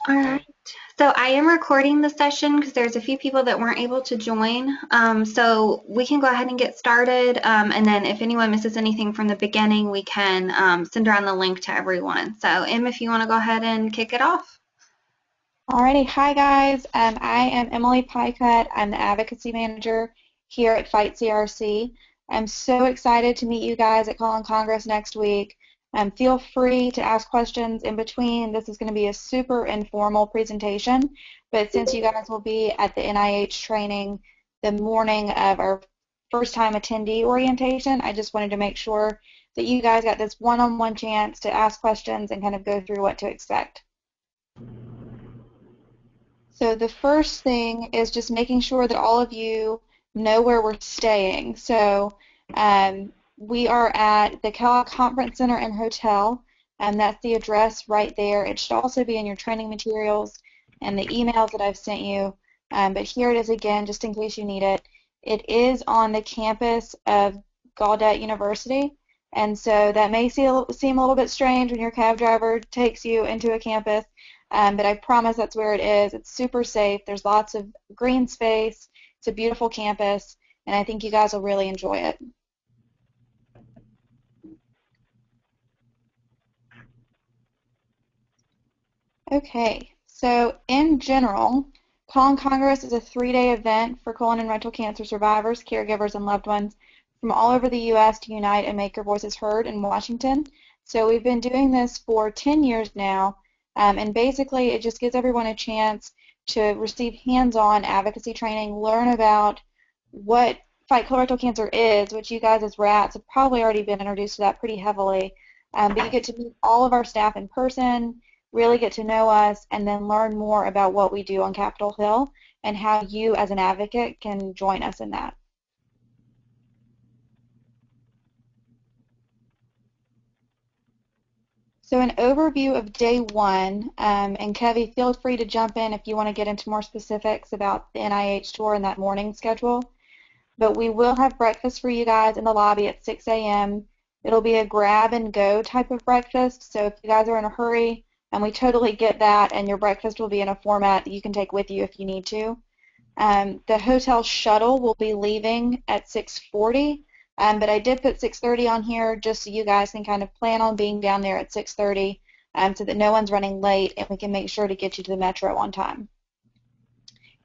All right. So I am recording the session because there's a few people that weren't able to join. So we can go ahead and get started. And then if anyone misses anything from the beginning, we can send around the link to everyone. So Em, if you want to go ahead and kick it off. Alrighty, hi guys. I am Emily Pycutt. I'm the Advocacy Manager here at Fight CRC. I'm so excited to meet you guys at Call in Congress next week. Feel free to ask questions in between. This is going to be a super informal presentation, but since you guys will be at the NIH training the morning of our first time attendee orientation, I just wanted to make sure that you guys got this one-on-one chance to ask questions and kind of go through what to expect. So the first thing is just making sure that all of you know where we're staying. So we are at the Kellogg Conference Center and Hotel, and that's the address right there. It should also be in your training materials and the emails that I've sent you. But here it is again, just in case you need it. It is on the campus of Gallaudet University, and so that may seem a little bit strange when your cab driver takes you into a campus. But I promise that's where it is. It's super safe. There's lots of green space. It's a beautiful campus, and I think you guys will really enjoy it. Okay, so in general, Colon Congress is a 3-day event for colon and rectal cancer survivors, caregivers, and loved ones from all over the U.S. to unite and make your voices heard in Washington. So we've been doing this for 10 years now, and basically it just gives everyone a chance to receive hands-on advocacy training, learn about what fight colorectal cancer is, which you guys as rats have probably already been introduced to that pretty heavily, but you get to meet all of our staff in person, really get to know us, and then learn more about what we do on Capitol Hill and how you as an advocate can join us in that. So an overview of day one, and Kevy, feel free to jump in if you want to get into more specifics about the NIH tour and that morning schedule. But we will have breakfast for you guys in the lobby at 6 a.m. It'll be a grab and go type of breakfast, so if you guys are in a hurry, and we totally get that, and your breakfast will be in a format that you can take with you if you need to. The hotel shuttle will be leaving at 6:40, but I did put 6:30 on here just so you guys can kind of plan on being down there at 6:30 so that no one's running late and we can make sure to get you to the metro on time.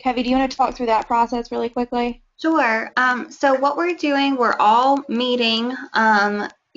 Kevy, do you want to talk through that process really quickly? Sure. So what we're doing, we're all meeting,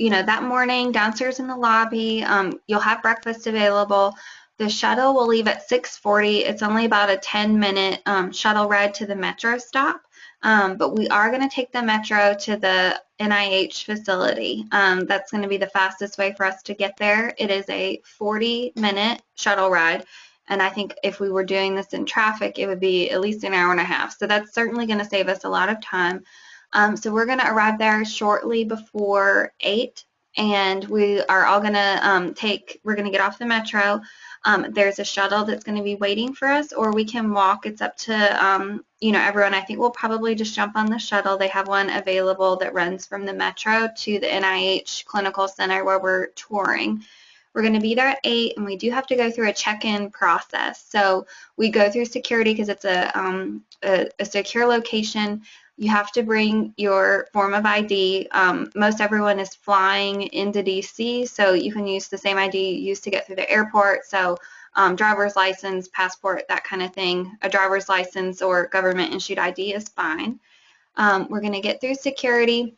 that morning downstairs in the lobby. You'll have breakfast available. The shuttle will leave at 6:40. It's only about a 10-minute shuttle ride to the metro stop, but we are going to take the metro to the NIH facility. That's going to be the fastest way for us to get there. It is a 40-minute shuttle ride. And I think if we were doing this in traffic, it would be at least an hour and a half. So that's certainly going to save us a lot of time. So we're going to arrive there shortly before 8, and we are all going to we're going to get off the metro. There's a shuttle that's going to be waiting for us, or we can walk. It's up to, everyone. I think we'll probably just jump on the shuttle. They have one available that runs from the metro to the NIH Clinical Center where we're touring. We're going to be there at 8, and we do have to go through a check-in process. So we go through security because it's a secure location. You have to bring your form of ID. Most everyone is flying into DC, so you can use the same ID you used to get through the airport. So driver's license, passport, that kind of thing. A driver's license or government-issued ID is fine. We're going to get through security,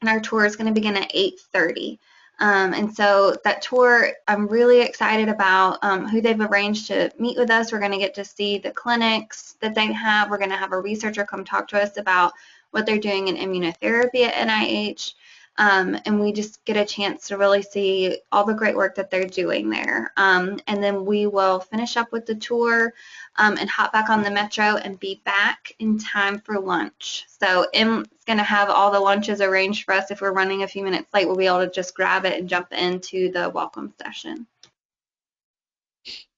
and our tour is going to begin at 8:30. And so that tour, I'm really excited about who they've arranged to meet with us. We're going to get to see the clinics that they have. We're going to have a researcher come talk to us about what they're doing in immunotherapy at NIH. And we just get a chance to really see all the great work that they're doing there. And then we will finish up with the tour and hop back on the metro and be back in time for lunch. So Em's going to have all the lunches arranged for us. If we're running a few minutes late, we'll be able to just grab it and jump into the welcome session.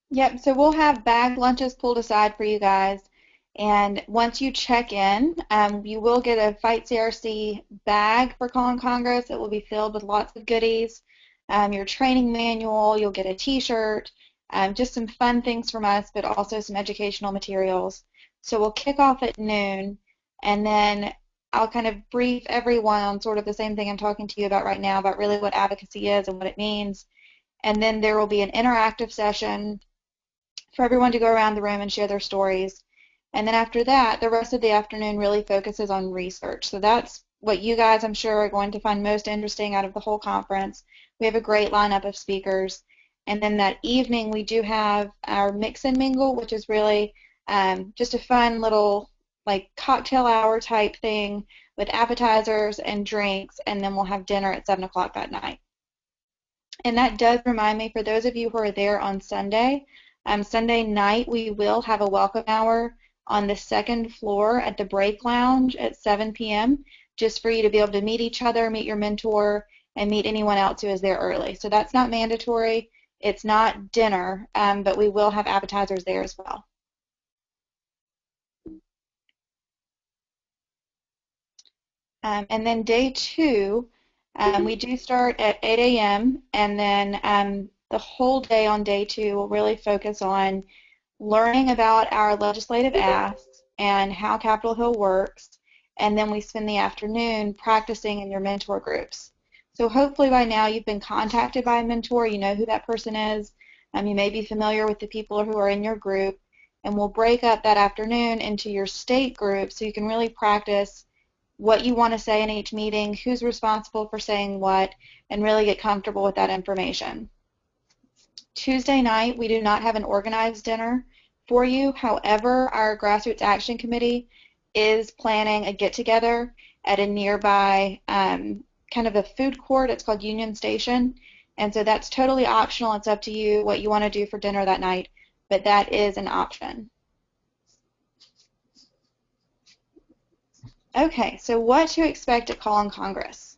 Yep, so we'll have bag lunches pulled aside for you guys. And once you check in, you will get a Fight CRC bag for Calling Congress. It will be filled with lots of goodies. Your training manual, you'll get a t-shirt, just some fun things from us, but also some educational materials. So we'll kick off at noon, and then I'll kind of brief everyone on sort of the same thing I'm talking to you about right now, about really what advocacy is and what it means. And then there will be an interactive session for everyone to go around the room and share their stories. And then after that, the rest of the afternoon really focuses on research. So that's what you guys, I'm sure, are going to find most interesting out of the whole conference. We have a great lineup of speakers. And then that evening, we do have our mix and mingle, which is really just a fun little like cocktail hour type thing with appetizers and drinks, and then we'll have dinner at 7 o'clock that night. And that does remind me, for those of you who are there on Sunday, Sunday night we will have a welcome hour on the second floor at the Break Lounge at 7 p.m. just for you to be able to meet each other, meet your mentor, and meet anyone else who is there early. So that's not mandatory. It's not dinner, but we will have appetizers there as well. And then day 2, we do start at 8 a.m. and then the whole day on day 2 will really focus on learning about our legislative asks and how Capitol Hill works, and then we spend the afternoon practicing in your mentor groups. So hopefully by now you've been contacted by a mentor, you know who that person is, you may be familiar with the people who are in your group, and we'll break up that afternoon into your state group so you can really practice what you want to say in each meeting, who's responsible for saying what, and really get comfortable with that information. Tuesday night, we do not have an organized dinner for you. However, our Grassroots Action Committee is planning a get-together at a nearby kind of a food court. It's called Union Station. And so that's totally optional. It's up to you what you want to do for dinner that night, but that is an option. Okay, so what to expect at Call on Congress.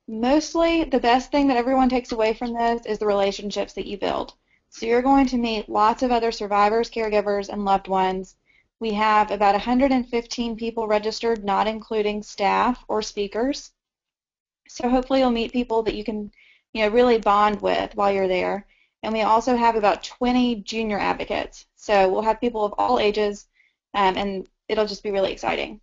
Mostly the best thing that everyone takes away from this is the relationships that you build. So you're going to meet lots of other survivors, caregivers, and loved ones. We have about 115 people registered, not including staff or speakers. So hopefully you'll meet people that you can, really bond with while you're there. And we also have about 20 junior advocates. So we'll have people of all ages, and it'll just be really exciting.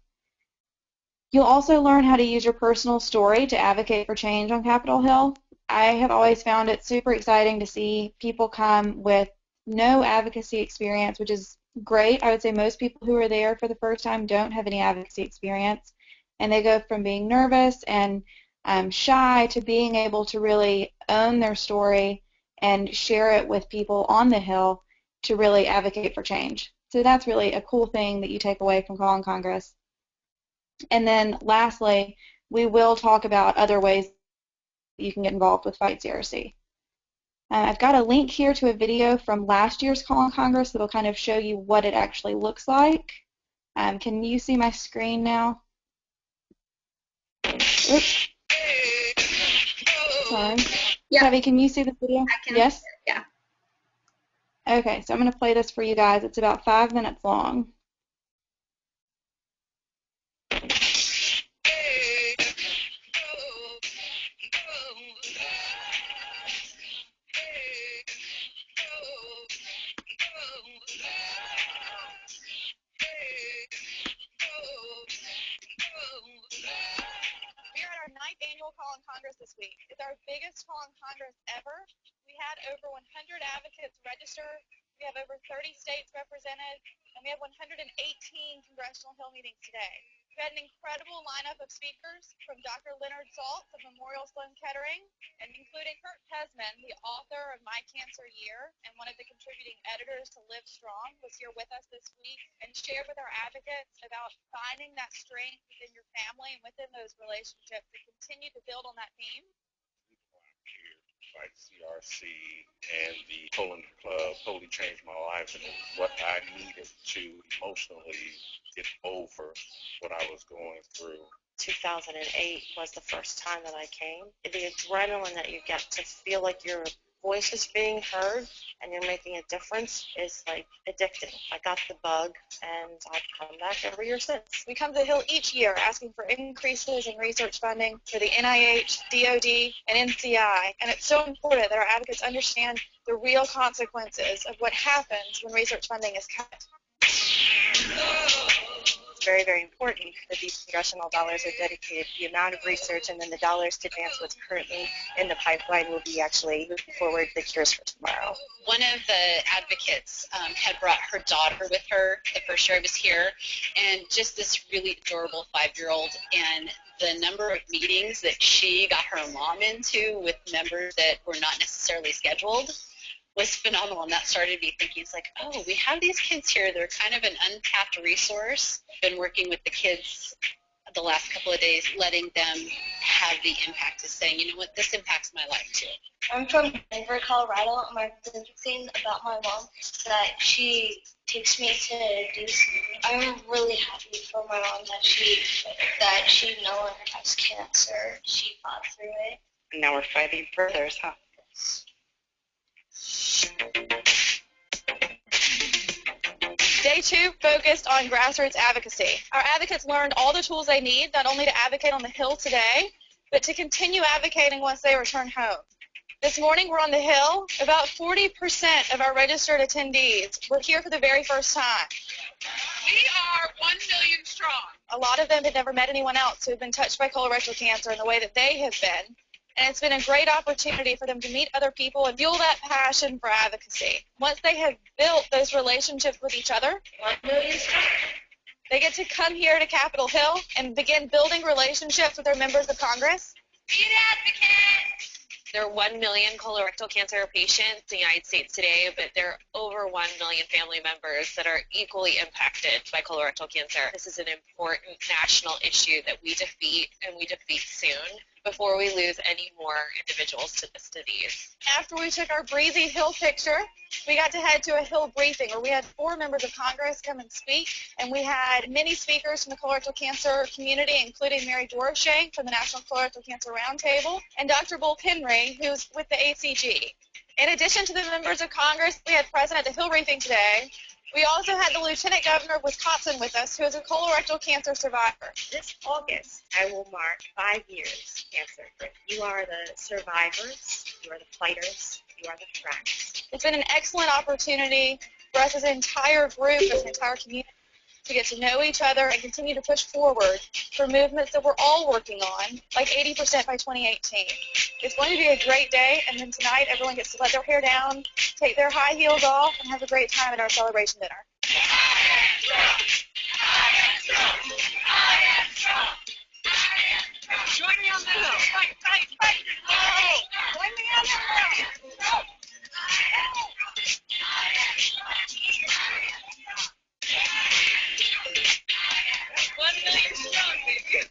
You'll also learn how to use your personal story to advocate for change on Capitol Hill. I have always found it super exciting to see people come with no advocacy experience, which is great. I would say most people who are there for the first time don't have any advocacy experience, and they go from being nervous and shy to being able to really own their story and share it with people on the Hill to really advocate for change. So that's really a cool thing that you take away from Call on Congress. And then lastly, we will talk about other ways you can get involved with Fight CRC. I've got a link here to a video from last year's Call on Congress that will kind of show you what it actually looks like. Can you see my screen now? Oops. Sorry. Yeah. Kevin, can you see the video? I can. Yes? Yeah. Okay, so I'm going to play this for you guys. It's about 5 minutes long. We are at our 9th annual Call on Congress this week. It's our biggest Call on Congress ever. We had over 100 advocates register. We have over 30 states represented, and we have 118 Congressional Hill meetings today. We had an incredible lineup of speakers from Dr. Leonard Saltz of Memorial Sloan Kettering, and including Kurt Pesman, the author of My Cancer Year and one of the contributing editors to Live Strong, was here with us this week and shared with our advocates about finding that strength within your family and within those relationships to continue to build on that theme. Fight CRC and the Poland Club totally changed my life, and what I needed to emotionally get over what I was going through. 2008 was the first time that I came. The adrenaline that you get to feel like you're voice is being heard and you're making a difference is like addicting. I got the bug and I've come back every year since. We come to the Hill each year asking for increases in research funding for the NIH, DOD, and NCI, and it's so important that our advocates understand the real consequences of what happens when research funding is cut. It's very, very important that these congressional dollars are dedicated to the amount of research, and then the dollars to advance what's currently in the pipeline will be actually moving forward the cures for tomorrow. One of the advocates had brought her daughter with her the first year I was here, and just this really adorable 5-year-old, and the number of meetings that she got her mom into with members that were not necessarily scheduled was phenomenal, and that started me thinking, it's like, oh, we have these kids here. They're kind of an untapped resource. Been working with the kids the last couple of days, letting them have the impact of saying, you know what, this impacts my life too. I'm from Denver, Colorado, and my favorite thing about my mom is that she takes me to do. I'm really happy for my mom that she no longer has cancer. She fought through it. And now we're fighting for others, huh? Day 2 focused on grassroots advocacy. Our advocates learned all the tools they need, not only to advocate on the Hill today, but to continue advocating once they return home. This morning we're on the Hill. About 40% of our registered attendees were here for the very first time. We are 1 million strong. A lot of them had never met anyone else who had been touched by colorectal cancer in the way that they have been. And it's been a great opportunity for them to meet other people and fuel that passion for advocacy. Once they have built those relationships with each other, they get to come here to Capitol Hill and begin building relationships with their members of Congress. Be an advocate! There are 1 million colorectal cancer patients in the United States today, but there are over 1 million family members that are equally impacted by colorectal cancer. This is an important national issue that we defeat, and we defeat soon, before we lose any more individuals to this disease. After we took our breezy Hill picture, we got to head to a Hill briefing where we had 4 members of Congress come and speak, and we had many speakers from the colorectal cancer community, including Mary Dorshay from the National Colorectal Cancer Roundtable, and Dr. Bull Penry, who's with the ACG. In addition to the members of Congress we had present at the Hill briefing today, we also had the Lieutenant Governor of Wisconsin with us, who is a colorectal cancer survivor. This August, I will mark 5 years cancer free. You are the survivors, you are the fighters, you are the friends. It's been an excellent opportunity for us as an entire group, as an entire community, to get to know each other and continue to push forward for movements that we're all working on, like 80% by 2018. It's going to be a great day, and then tonight everyone gets to let their hair down, take their high heels off, and have a great time at our celebration dinner. Join me on the Hill. Fight, fight, fight. Hey, join me on the Hill. 1 million strong, baby.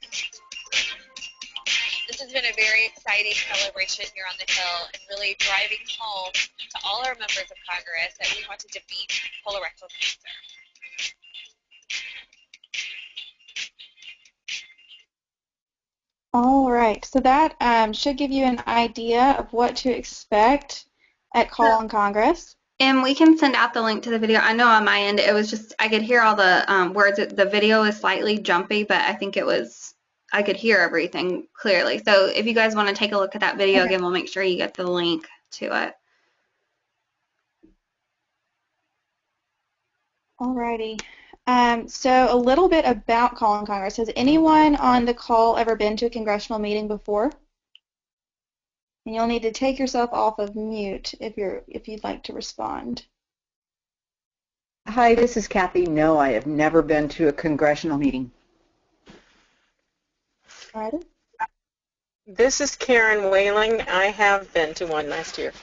This has been a very exciting celebration here on the Hill, and really driving home to all our members of Congress that we want to defeat colorectal cancer. All right, so that should give you an idea of what to expect at Call on Congress. And we can send out the link to the video. I know on my end it was just, I could hear all the words. The video is slightly jumpy, but I think I could hear everything clearly. So if you guys want to take a look at that video again, we'll make sure you get the link to it. Alrighty. So a little bit about Call on Congress. Has anyone on the call ever been to a congressional meeting before? And you'll need to take yourself off of mute if you'd like to respond. Hi, this is Kathy. No, I have never been to a congressional meeting. Alrighty. This is Karen Whaling. I have been to one last year.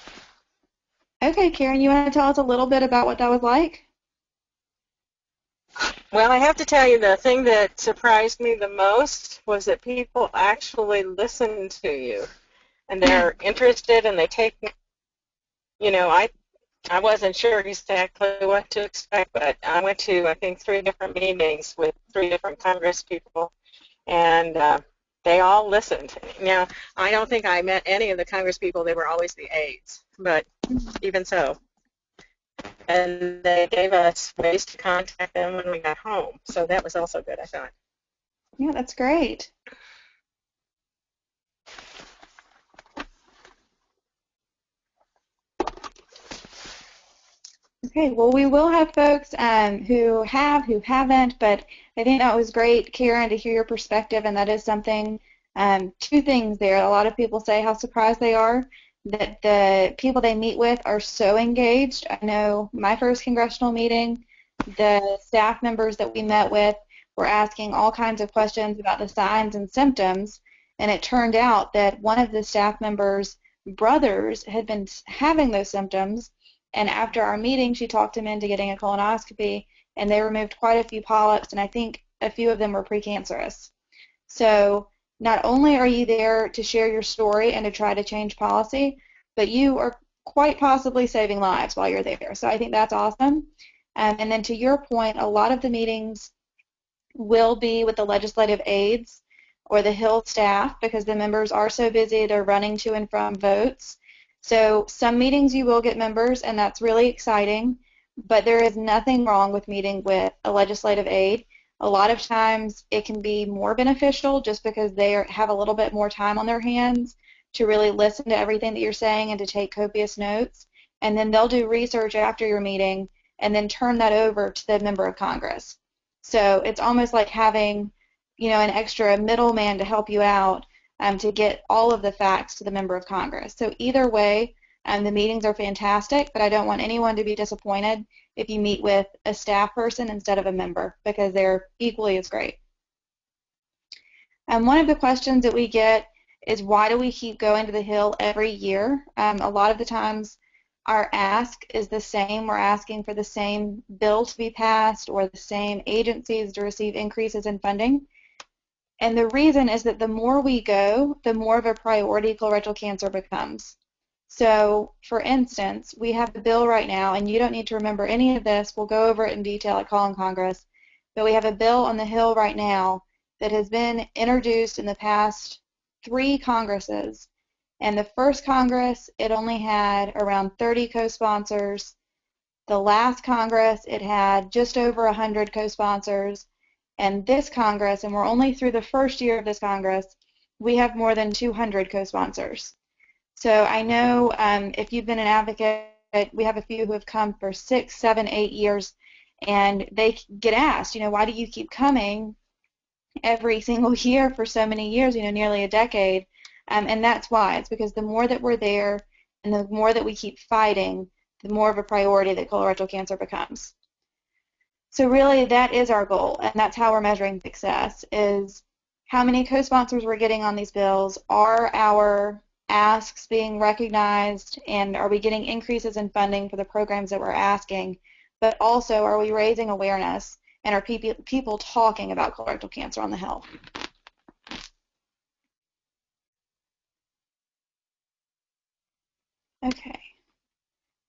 Okay, Karen, you want to tell us a little bit about what that was like? Well, I have to tell you, the thing that surprised me the most was that people actually listen to you, and they're interested, and they take, you know, I wasn't sure exactly what to expect, but I went to, I think, 3 different meetings with 3 different Congress people, and They all listened. Now, I don't think I met any of the Congress people. They were always the aides, but even so. And they gave us ways to contact them when we got home. So that was also good, I thought. Yeah, that's great. Okay, well, we will have folks who haven't, but I think that was great, Karen, to hear your perspective, and that is something, two things there. A lot of people say how surprised they are that the people they meet with are so engaged. I know my first congressional meeting, the staff members that we met with were asking all kinds of questions about the signs and symptoms, and it turned out that one of the staff members' brothers had been having those symptoms. And after our meeting, she talked him into getting a colonoscopy, and they removed quite a few polyps, and I think a few of them were precancerous. So not only are you there to share your story and to try to change policy, but you are quite possibly saving lives while you're there. So I think that's awesome. And then to your point, a lot of the meetings will be with the legislative aides or the Hill staff because the members are so busy, they're running to and from votes. So some meetings you will get members, and that's really exciting, but there is nothing wrong with meeting with a legislative aide. A lot of times it can be more beneficial just because they have a little bit more time on their hands to really listen to everything that you're saying and to take copious notes, and then they'll do research after your meeting and then turn that over to the member of Congress. So it's almost like having, an extra middleman to help you out to get all of the facts to the member of Congress. So either way, the meetings are fantastic, but I don't want anyone to be disappointed if you meet with a staff person instead of a member because they're equally as great. One of the questions that we get is why do we keep going to the Hill every year? A lot of the times our ask is the same. We're asking for the same bill to be passed or the same agencies to receive increases in funding. And the reason is that the more we go, the more of a priority colorectal cancer becomes. So, for instance, we have a bill right now, and you don't need to remember any of this. We'll go over it in detail at ConC Congress. But we have a bill on the Hill right now that has been introduced in the past 3 Congresses. And the first Congress, it only had around 30 co-sponsors. The last Congress, it had just over 100 co-sponsors. And this Congress, and we're only through the first year of this Congress, we have more than 200 co-sponsors. So I know if you've been an advocate, we have a few who have come for 6, 7, 8 years, and they get asked, why do you keep coming every single year for so many years, nearly a decade? And that's why. It's because the more that we're there and the more that we keep fighting, the more of a priority that colorectal cancer becomes. So really that is our goal, and that's how we're measuring success, is how many co-sponsors we're getting on these bills, are our asks being recognized, and are we getting increases in funding for the programs that we're asking, but also are we raising awareness and are people talking about colorectal cancer on the Hill? Okay.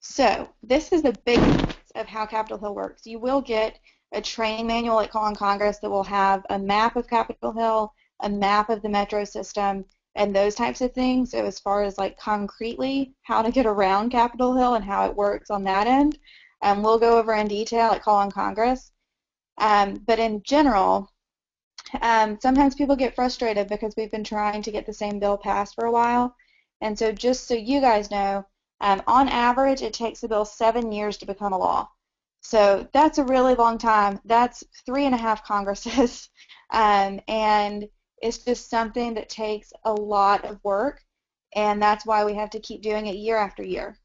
So this is the basics of how Capitol Hill works. You will get a training manual at ConC Congress that will have a map of Capitol Hill, a map of the metro system, and those types of things. So as far as like concretely how to get around Capitol Hill and how it works on that end, we'll go over in detail at ConC Congress. But in general, sometimes people get frustrated because we've been trying to get the same bill passed for a while. And so just so you guys know, on average, it takes the bill 7 years to become a law. So that's a really long time. That's 3.5 Congresses. And it's just something that takes a lot of work, and that's why we have to keep doing it year after year.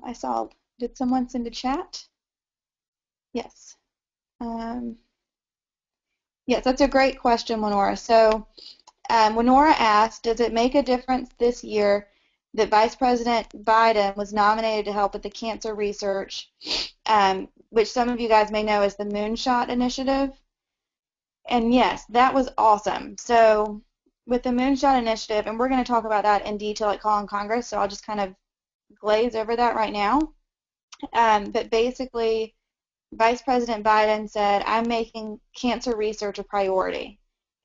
I saw, did someone send a chat? Yes. Yes, that's a great question, Winora. So Winora asked, does it make a difference this year that Vice President Biden was nominated to help with the cancer research, which some of you guys may know as the Moonshot Initiative? And yes, that was awesome. So with the Moonshot Initiative, and we're going to talk about that in detail at ConC Congress, so I'll just kind of glaze over that right now. But basically, Vice President Biden said, I'm making cancer research a priority.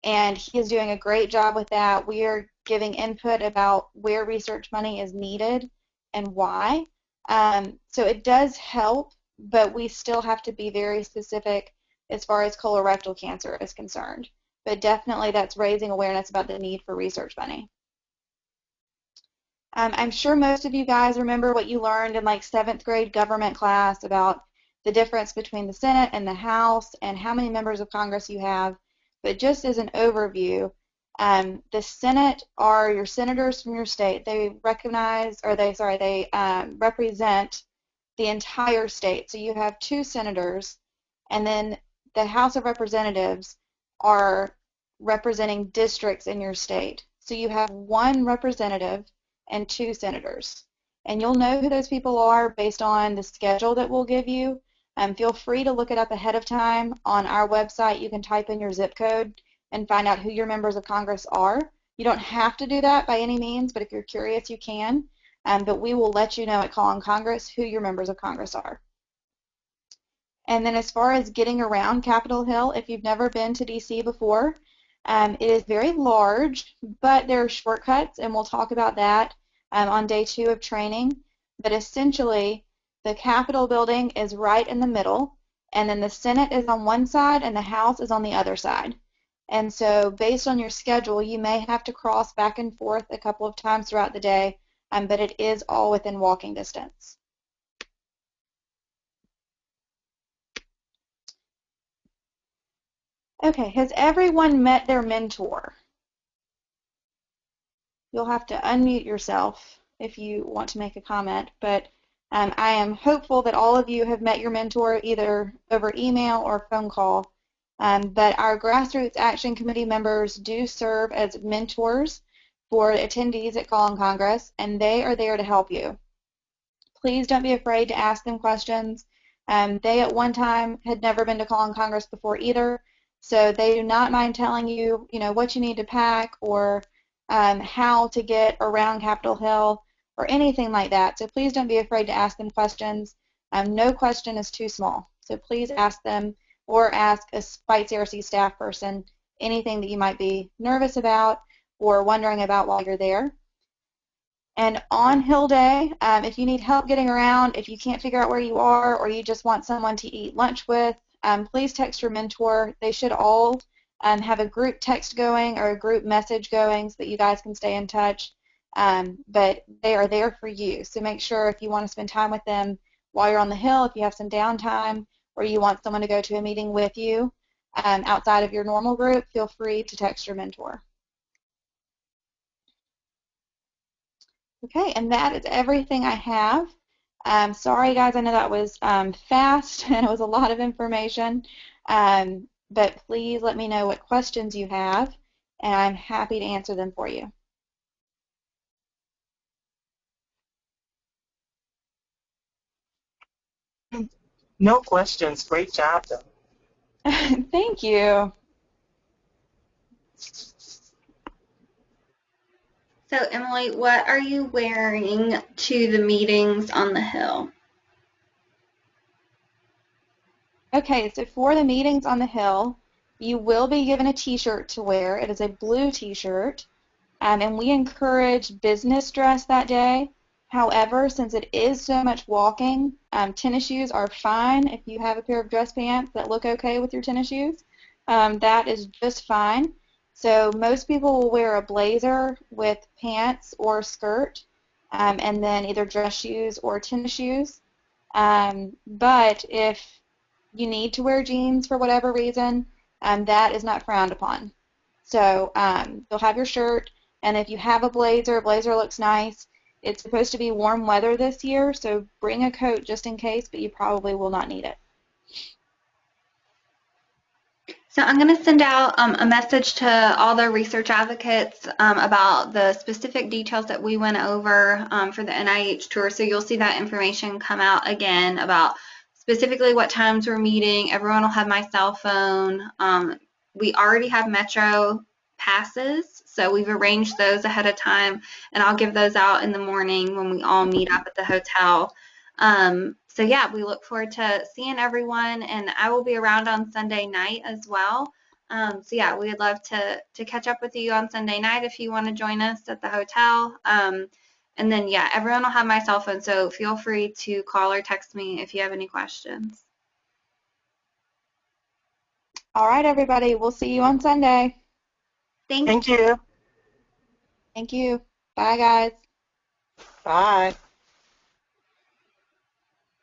and he is doing a great job with that. We are giving input about where research money is needed and why. So it does help, but we still have to be very specific as far as colorectal cancer is concerned. But definitely that's raising awareness about the need for research money. I'm sure most of you guys remember what you learned in like 7th grade government class about the difference between the Senate and the House and how many members of Congress you have. But just as an overview, the Senate are your senators from your state. They recognize, or they represent the entire state. So you have 2 senators, and then the House of Representatives are representing districts in your state. So you have 1 representative and 2 senators. And you'll know who those people are based on the schedule that we'll give you. Feel free to look it up ahead of time. On our website, you can type in your zip code and find out who your members of Congress are. You don't have to do that by any means, but if you're curious, you can. But we will let you know at Call on Congress who your members of Congress are. And then as far as getting around Capitol Hill, if you've never been to DC before, it is very large, but there are shortcuts, and we'll talk about that on day 2 of training. But essentially, the Capitol building is right in the middle, and then the Senate is on one side and the House is on the other side. And so based on your schedule, you may have to cross back and forth a couple of times throughout the day, but it is all within walking distance. Okay, has everyone met their mentor? You'll have to unmute yourself if you want to make a comment, but I am hopeful that all of you have met your mentor either over email or phone call. But our Grassroots Action Committee members do serve as mentors for attendees at Call on Congress, and they are there to help you. Please don't be afraid to ask them questions. They at one time had never been to Call on Congress before either, so they do not mind telling you, what you need to pack or how to get around Capitol Hill or anything like that. So please don't be afraid to ask them questions. No question is too small, so please ask them or ask a Fight CRC staff person anything that you might be nervous about or wondering about while you're there. And on Hill Day, if you need help getting around, if you can't figure out where you are, or you just want someone to eat lunch with, please text your mentor. They should all have a group text going or a group message going so that you guys can stay in touch. But they are there for you. So make sure if you want to spend time with them while you're on the Hill, if you have some downtime, or you want someone to go to a meeting with you outside of your normal group, feel free to text your mentor. Okay, and that is everything I have. Sorry, guys, I know that was fast and it was a lot of information, but please let me know what questions you have, and I'm happy to answer them for you. No questions. Great job, though. Thank you. So, Emily, what are you wearing to the meetings on the Hill? Okay, so for the meetings on the Hill, you will be given a t-shirt to wear. It is a blue t-shirt, and we encourage business dress that day. However, since it is so much walking, tennis shoes are fine. If you have a pair of dress pants that look okay with your tennis shoes, that is just fine. So most people will wear a blazer with pants or skirt, and then either dress shoes or tennis shoes. But if you need to wear jeans for whatever reason, that is not frowned upon. So you'll have your shirt, and if you have a blazer looks nice. It's supposed to be warm weather this year, so bring a coat just in case, but you probably will not need it. So I'm going to send out a message to all the research advocates about the specific details that we went over for the NIH tour. So you'll see that information come out again about specifically what times we're meeting. Everyone will have my cell phone. We already have Metro passes, so we've arranged those ahead of time, and I'll give those out in the morning when we all meet up at the hotel. So yeah, we look forward to seeing everyone, and I will be around on Sunday night as well. So yeah, we'd love to catch up with you on Sunday night if you want to join us at the hotel. And then yeah, everyone will have my cell phone, so feel free to call or text me if you have any questions. All right, everybody. We'll see you on Sunday. Thanks. Thank you. Thank you. Bye, guys. Bye.